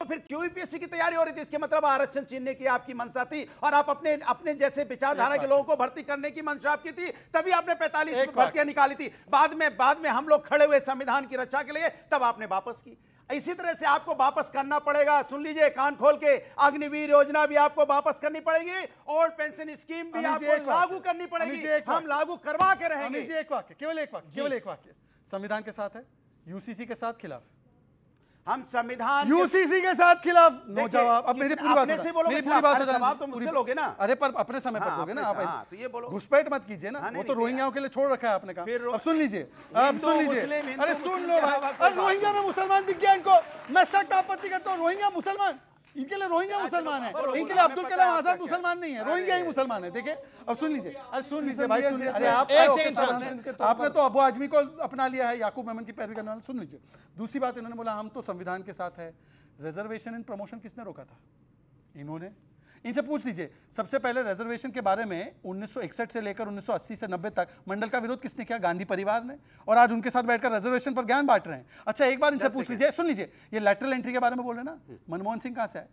फिर क्यों यूपीएससी की तैयारी हो रही थी? इसके मतलब आरक्षण छीनने की आपकी मंशा थी और आप अपने जैसे विचारधारा के लोगों को भर्ती करने की मंशा आपकी थी, तभी आपने 45 भर्तियां निकाली थी। बाद में हम लोग खड़े हुए संविधान की रक्षा के लिए, तब आपने वापस की। इसी तरह से आपको वापस करना पड़ेगा। सुन लीजिए कान खोल के, अग्निवीर योजना भी आपको वापस करनी पड़ेगी, ओल्ड पेंशन स्कीम भी आपको लागू करनी पड़ेगी। हम लागू करवा के रहेंगे। एक वाक्य, केवल एक वाक्य। संविधान के साथ है, यूसीसी के साथ खिलाफ। हम संविधान यूसीसी के साथ खिलाफ। नो जवाब। अब मेरी पूरी बात से बोलोगे, जवाब तो मुझसे लोगे ना। अरे पर अपने समय पर दोगे ना आप। तो ये बोलो, घुसपैठ मत कीजिए ना। वो तो रोहिंग्याओं के लिए छोड़ रखा है आपने कहा। अब सुन लीजिए, अब सुन लीजिए। अरे सुन लो भाई, अरे रोहिंग्या में मुसलमान दिख गया इनको। मैं सख्त आपत्ति करता हूँ। रोहिंग्या मुसलमान, इनके लिए रोहिंग्या मुसलमान है, इनके लिए अब्दुल कलाम आजाद मुसलमान नहीं है, रोहिंग्या ही मुसलमान है। देखिए अब सुन लीजिए, अरे सुन लीजिए भाई, सुन लीजिए। अरे आपने तो अबू आजमी को अपना लिया है, याकूब मेमन की पैरवी करने वाले। सुन लीजिए, दूसरी बात इन्होंने बोला हम तो संविधान के साथ है। रिजर्वेशन इन प्रमोशन किसने रोका था? इन्होंने। इनसे पूछ लीजिए, सबसे पहले रिजर्वेशन के बारे में 1961 से लेकर 1980 से 90 तक मंडल का विरोध किसने किया? गांधी परिवार ने। और आज उनके साथ बैठकर रिजर्वेशन पर ज्ञान बांट रहे हैं। अच्छा एक बार इनसे पूछ लीजिए, सुन लीजिए, ये लैटरल एंट्री के बारे में बोल रहे हैं ना, मनमोहन सिंह कहां से आए?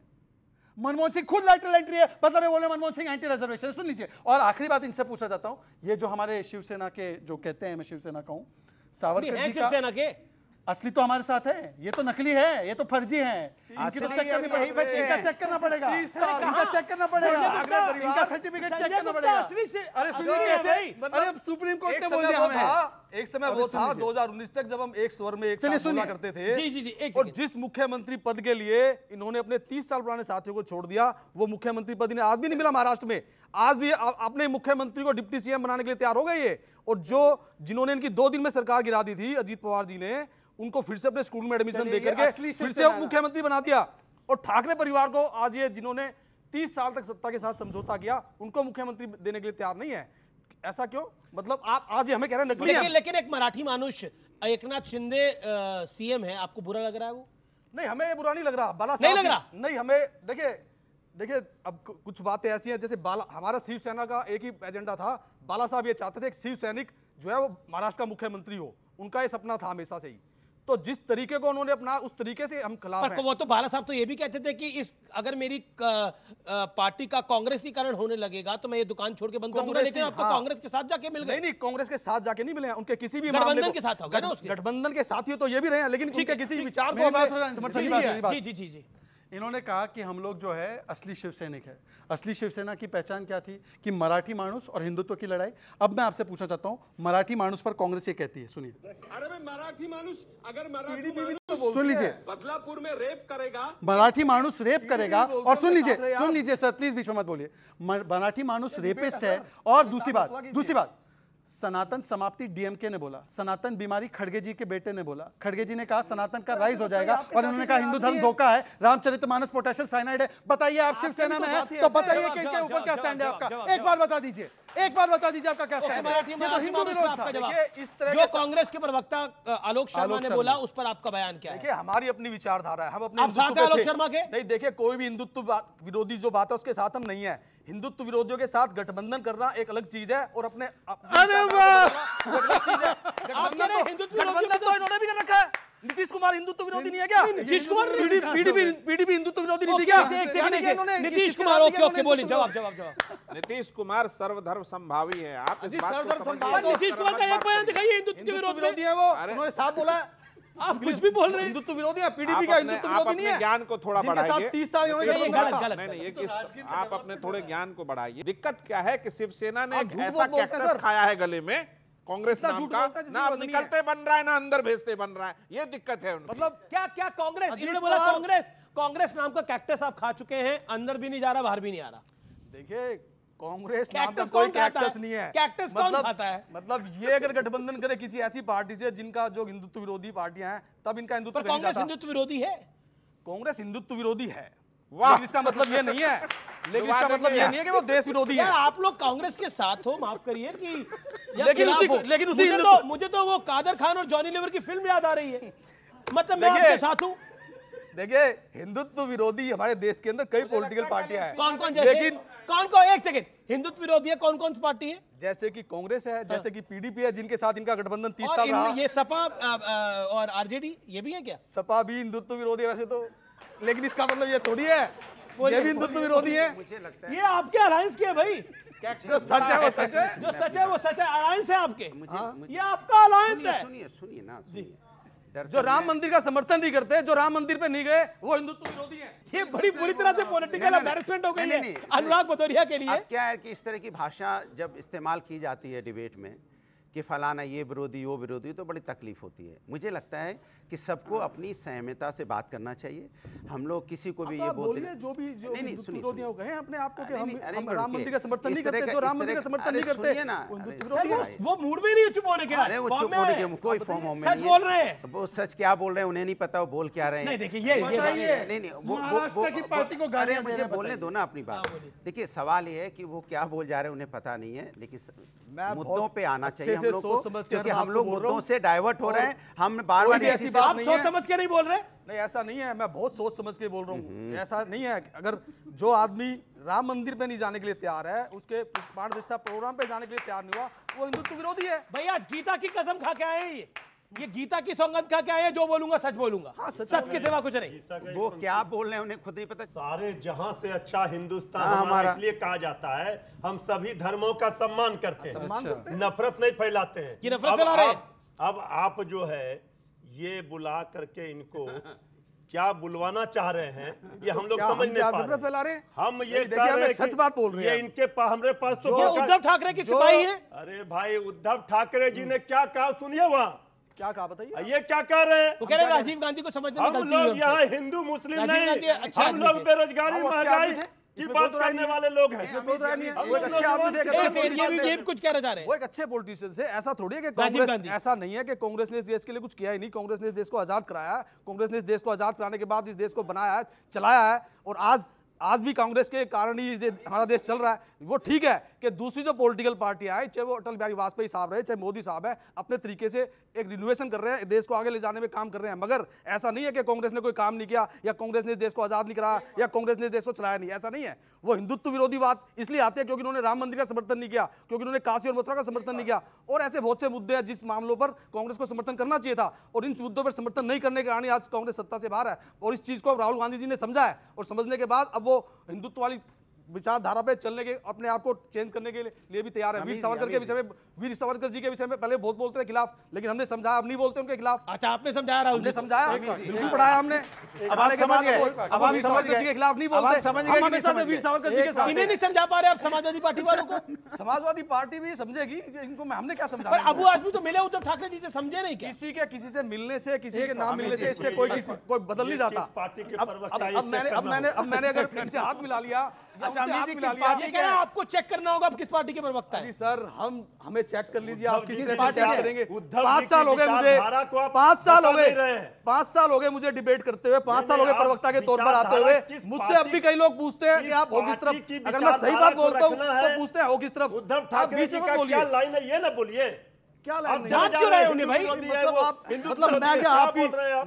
मनमोहन सिंह खुद लैटरल एंट्री है, मतलब ये बोल रहे हैं मनमोहन सिंह एंटी रिजर्वेशन। सुन लीजिए, और आखिरी बात इनसे पूछना चाहता हूं, ये जो हमारे शिवसेना के जो कहते हैं, मैं शिवसेना कहूं, सावरकर जी का असली तो हमारे साथ है, ये तो नकली है, ये तो फर्जी है। इनका चेक करना पड़ेगा, इनका चेक करना पड़ेगा, इनका सर्टिफिकेट चेक करना पड़ेगा। अरे सुनिए, अरे सुप्रीम कोर्ट ने बोल दिया हमें। एक समय वो था 2019 तक, जब हम एक स्वर में एक साथ बोला करते थे। जी, और जिस मुख्यमंत्री पद के लिए इन्होंने अपने 30 साल पुराने साथियों को छोड़ दिया, वो मुख्यमंत्री पद इन्हें आज भी नहीं मिला महाराष्ट्र में। आज भी अपने मुख्यमंत्री को डिप्टी सीएम बनाने के लिए तैयार हो गए ये। और जिन्होंने इनकी 2 दिन में सरकार गिरा दी थी, अजीत पवार जी ने, उनको फिर से अपने स्कूल में एडमिशन देकर के फिर से उप मुख्यमंत्री बना दिया। और ठाकरे परिवार को आज ये जिन्होंने 30 साल तक सत्ता के साथ समझौता किया, उनको मुख्यमंत्री देने के लिए तैयार नहीं है। ऐसा क्यों? मतलब आप आज ये हमें कह रहे हैं नकली। लेकिन एक मराठी मानुष एकनाथ शिंदे सीएम है, आपको बुरा लग रहा है वो? नहीं, हमें ये बुरा नहीं लग रहा। बाला नहीं लग रहा? नहीं, हमें देखिए अब कुछ बातें ऐसी हैं, जैसे हमारा शिवसेना का एक ही एजेंडा था। बाला साहब ये चाहते थे कि शिव सैनिक जो है वो महाराष्ट्र का मुख्यमंत्री हो, उनका ये सपना था हमेशा से ही। तो जिस तरीके को उन्होंने अपना, उस तरीके से हम खिलाफ हैं। वो तो बाला साहब तो ये भी कहते थे कि अगर मेरी पार्टी का कांग्रेसीकरण होने लगेगा तो मैं ये दुकान छोड़ के बंद कर दूंगा। लेकिन आप तो कांग्रेस के साथ जाके मिल गए। नहीं, कांग्रेस के साथ जाके नहीं मिले हैं, उनके किसी भी गठबंधन के साथ होगा ना, गठबंधन के साथ ही तो ये भी रहे हैं, लेकिन उनके किसी विचार को जी। इन्होंने कहा कि हम लोग जो है असली शिवसैनिक है। असली शिवसेना की पहचान क्या थी? कि मराठी मानुस और हिंदुत्व की लड़ाई। अब मैं आपसे पूछना चाहता हूं, मराठी मानुस पर कांग्रेस ये कहती है, सुनिए। अरे मैं मराठी मानुस, अगर सुन लीजिए, बदलापुर में रेप करेगा, मराठी मानुस रेप करेगा। और सुन लीजिए सर, प्लीज बीच में मत बोलिए। मराठी मानुस रेपिस्ट है। और दूसरी बात, सनातन समाप्ति डीएमके ने बोला, सनातन बीमारी खड़गे जी के बेटे ने बोला। खड़गे जी ने कहा सनातन का राइज हो जाएगा, और उन्होंने कहा हिंदू धर्म धोखा है, रामचरितमानस पोटेशियम साइनाइड है। बताइए, आप शिवसेना में है तो बताइए कि इनके ऊपर क्या स्टैंड है आपका? एक बार बता दीजिए आपका क्या स्टैंड है? हिंदू विरोध था। जो कांग्रेस के प्रवक्ता आलोक शर्मा ने बोला, उस पर आपका बयान क्या है? देखिए, हमारी अपनी विचारधारा है, हम अपने साथ हैं आलोक शर्मा के। नहीं, देखिए, कोई भी हिंदुत्व विरोधी जो बात है उसके साथ हम नहीं है। हिंदुत्व विरोधियों के साथ गठबंधन करना एक अलग चीज है, और अपने गठबंधन तो इन्होंने भी कर रखा है। नीतीश कुमार हिंदुत्व विरोधी नहीं है क्या? नीतीश कुमार पीडीपी हिंदुत्व विरोधी नहीं थी क्या? नीतीश कुमार ओके बोलिए, जवाब। नीतीश कुमार सर्वधर्म संभावी है। आप इस बात को समझिए। नीतीश कुमार का एक बयान दिखाइए हिंदुत्व के विरोधी है वो। उन्होंने साफ बोला है। आप कुछ भी बोल रहे हैं, हिंदुत्व विरोधी है, पीडीपी का हिंदुत्व विरोधी नहीं है। ज्ञान को थोड़ा बढ़ाइए। 30 साल आप अपने थोड़े ज्ञान को बढ़ाइए। दिक्कत क्या है कि शिवसेना ने एक ऐसा कैक्टस खाया है गले में, कांग्रेस नाम का, ना निकलते बन रहा है ना अंदर भेजते बन रहा है। ये दिक्कत है। मतलब क्या कांग्रेस, इन्होंने बोला कांग्रेस नाम का कैक्टस आप खा चुके हैं, अंदर भी नहीं जा रहा, बाहर भी नहीं आ रहा। देखिए, कांग्रेस नाम का कोई कैक्टस नहीं है। कैक्टस कौन खाता है? मतलब ये अगर गठबंधन करे किसी ऐसी पार्टी से जिनका जो हिंदुत्व विरोधी पार्टियां हैं, तब इनका हिंदुत्व। कांग्रेस हिंदुत्व विरोधी है? कांग्रेस हिंदुत्व विरोधी है, लेकिन इसका मतलब ये नहीं है, कि वो देश विरोधी है। आप लोग कांग्रेस के साथ हो, माफ करिए कि लेकिन मुझे तो वो कादर खान और जॉनी लीवर की फिल्म याद आ रही है। मतलब मैं आपके साथ हूं। देखिए, हिंदुत्व विरोधी हमारे देश के अंदर कई पॉलिटिकल पार्टियां हैं। कौन लेकिन कौन एक सेकंड, हिंदुत्व विरोधी है कौन पार्टी है? जैसे कि कांग्रेस है, जैसे कि पीडीपी है, जिनके साथ इनका गठबंधन 30 साल रहा। ये सपा और आरजेडी ये भी है क्या? सपा भी हिंदुत्व विरोधी है वैसे तो। लेकिन इसका मतलब ये थोड़ी है ये भी हिंदुत्व विरोधी है। मुझे लगता है ये आपके अलायंस के भाई, जो सच है वो सच है, जो सच है वो सच है। अलायंस है आपके, ये आपका अलायंस है। सुनिए ना, जो राम मंदिर का समर्थन नहीं करते, जो राम मंदिर पे नहीं गए, वो हिंदुत्व विरोधी है। ये बड़ी बुरी तरह से पॉलिटिकल एम्बैरेसमेंट हो गई है अनुराग भदौरिया के लिए। अब क्या है कि इस तरह की भाषा जब इस्तेमाल की जाती है डिबेट में कि फलाना ये विरोधी वो विरोधी, तो बड़ी तकलीफ होती है। मुझे लगता है कि सबको अपनी सहमता से बात करना चाहिए। हम लोग किसी को भी ये बोलते हैं जो भी नहीं सुनिए कहें अपने आप को कि हम रुकिए। राम मंदिर का समर्थन नहीं करते, जो राम मंदिर का समर्थन नहीं करते, सुनिए ना, वो मूड में नहीं चुप होने के। अरे वो चुप होने के कोई फॉर्म में सच बोल रहे हैं। वो सच क्या बोल रहे हैं उन्हें नहीं पता, वो बोल क्या रहे हैं। नहीं देखिए ये नहीं महाराष्ट्र की पार्टी को गालियां दे रहे मुझे हैं, बोलने दो ना अपनी बात। देखिए सवाल ये है कि वो क्या बोल जा रहे हैं उन्हें पता नहीं है, लेकिन मुद्दों पे आना चाहिए हम लोग को, क्योंकि हम लोग मुद्दों से डाइवर्ट हो रहे हैं। हम बार-बार ऐसी बात आप सोच समझ के नहीं बोल रहे। नहीं ऐसा नहीं है, मैं बहुत सोच समझ के बोल रहा हूँ। ऐसा नहीं है, अगर जो आदमी राम मंदिर पे नहीं जाने के लिए तैयार है, उसके प्राण प्रतिष्ठा प्रोग्राम पे जाने के लिए तैयार नहीं हुआ, वो हिंदुत्व विरोधी है। भैया गीता की कसम खा के आए हैं, ये गीता की सौगंध खा के आए हैं, जो बोलूंगा सच बोलूंगा। हाँ, सच के सिवा कुछ नहीं। वो क्या बोल रहे हैं उन्हें खुद नहीं पता। सारे जहां से अच्छा हिंदुस्तान हमारा इसलिए कहा जाता है, हम सभी धर्मों का सम्मान करते हैं, नफरत नहीं फैलाते हैं। कि नफरत फैला रहे हैं। अब आप जो है ये बुला करके इनको क्या बुलवाना चाह रहे हैं, ये हम लोग समझ नहीं पा रहे हैं। हम ये कह रहे हैं सच बात बोल रहे हैं। ये इनके हमारे पास तो उद्धव ठाकरे की सिपाही है। अरे भाई उद्धव ठाकरे जी ने क्या कहा सुनिए, वहां क्या कहा बताइए। ये क्या कह रहे हैं? वो कह रहे राजीव गांधी को समझने में हम गलती हुई लोग यहाँ हिंदू मुस्लिम नहीं, हम लोग बेरोजगारी महंगाई की बात करने वाले लोग हैं। ये कुछ कहना चाह रहे हैं। वो एक अच्छे पॉलिटिशियन है। ऐसा थोड़ी है कि कांग्रेस, ऐसा नहीं है कि कांग्रेस ने इस देश के लिए कुछ किया ही नहीं। कांग्रेस ने इस देश को आजाद कराया है, कांग्रेस ने इस देश को आजाद कराने के बाद इस देश को बनाया है, चलाया है, और आज भी कांग्रेस के कारण ही हमारा देश चल रहा है। वो ठीक है कि दूसरी जो पॉलिटिकल पार्टियां हैं, चाहे वो अटल बिहारी वाजपेयी साहब रहे, चाहे मोदी साहब है, अपने तरीके से एक रिनोवेशन कर रहे हैं, देश को आगे ले जाने में काम कर रहे हैं। मगर ऐसा नहीं है कि कांग्रेस ने कोई काम नहीं किया, या कांग्रेस ने इस देश को आजाद नहीं कराया, या कांग्रेस ने इस देश को चलाया नहीं, ऐसा नहीं है। वो हिंदुत्व विरोधी बात इसलिए आती है क्योंकि उन्होंने राम मंदिर का समर्थन नहीं किया, क्योंकि उन्होंने काशी और मथुरा का समर्थन नहीं किया, और ऐसे बहुत से मुद्दे हैं जिस मामलों पर कांग्रेस को समर्थन करना चाहिए था, और इन मुद्दों पर समर्थन नहीं करने के कारण आज कांग्रेस सत्ता से बाहर है। और इस चीज को राहुल गांधी जी ने समझा है, और समझने के बाद अब वो हिंदुत्व वाली विचारधारा पे चलने के, अपने आप को चेंज करने के लिए भी तैयार है। वीर सावरकर के विषय में, वीर सावरकर जी के विषय में पहले बहुत बोलते थे खिलाफ, लेकिन हमने समझाया, अब नहीं बोलते उनके खिलाफ। अच्छा, आपने समझाया, राहुल जी समझाया, बिल्कुल पढ़ाया हमने। अब आप समझ गए, अब आप समझ गए के खिलाफ नहीं बोलते, हम हमेशा से वीर सावरकर जी के साथ। इन्हें नहीं समझा पा रहे आप समाजवादी पार्टी वालों को। समाजवादी पार्टी भी समझेगी इनको, हमने क्या समझा। पर अबू आदमी तो मिले उद्धव ठाकरे जी से, समझे नहीं क्या? किसी से मिलने से, किसी के नाम मिलने से इससे कोई बदल नहीं जाता। अब मैंने अगर इनसे हाथ मिला लिया, ये कह रहा है आपको चेक करना होगा आप किस पार्टी के प्रवक्ता है। सर हमें चेक कर लीजिए, आप किस पार्टी चेक करेंगे। 5 साल हो गए मुझे, 5 साल हो गए मुझे डिबेट करते हुए, 5 साल हो गए प्रवक्ता के तौर पर आते हुए। मुझसे अब भी कई लोग पूछते हैं कि आप हो किस तरफ। अगर मैं सही बात बोलता हूँ तो पूछते हैं हो किस तरफ। उद्धव ठाकरे जी का क्या लाइन है ये ना बोलिए, क्या लाइन जांच क्यों रहे उन्हें भाई? मतलब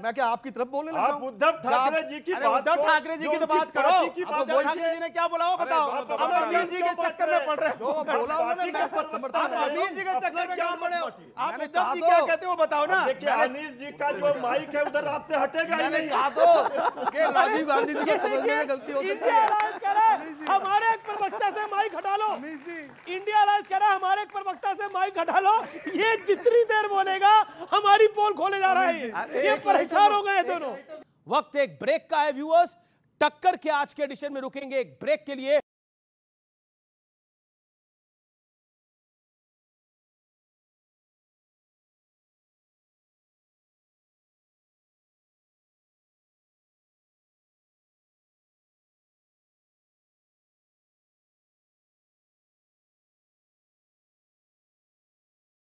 मैं क्या आपकी तरफ बोलने लगा? आप उद्धव ठाकरे जी की बात, उद्धव ठाकरे जी की तो बात करो। उद्धव ठाकरे जी ने क्या बोला वो बताओ। अब अमीर जी के चक्कर में पड़ रहे हो। जो बोला उन्होंने, आप अमीर जी के चक्कर में क्यों पड़े हो? आप उद्धव जी क्या कहते हो बताओ ना। देखिए अनीस जी का जो माइक है उधर आपसे हटेगा ही नहीं। कहा तो कि राजीव गांधी जी के समझने में गलती हो सकती है। हमारे एक प्रवक्ता से माइक हटा लो। इंडिया अलायंस कह रहा है हमारे एक प्रवक्ता से माइक हटा लो। ये जितनी देर बोलेगा हमारी पोल खोले जा रहा है। ये परेशान हो गए दोनों। वक्त एक ब्रेक का है व्यूअर्स। टक्कर के आज के एडिशन में रुकेंगे एक ब्रेक के लिए।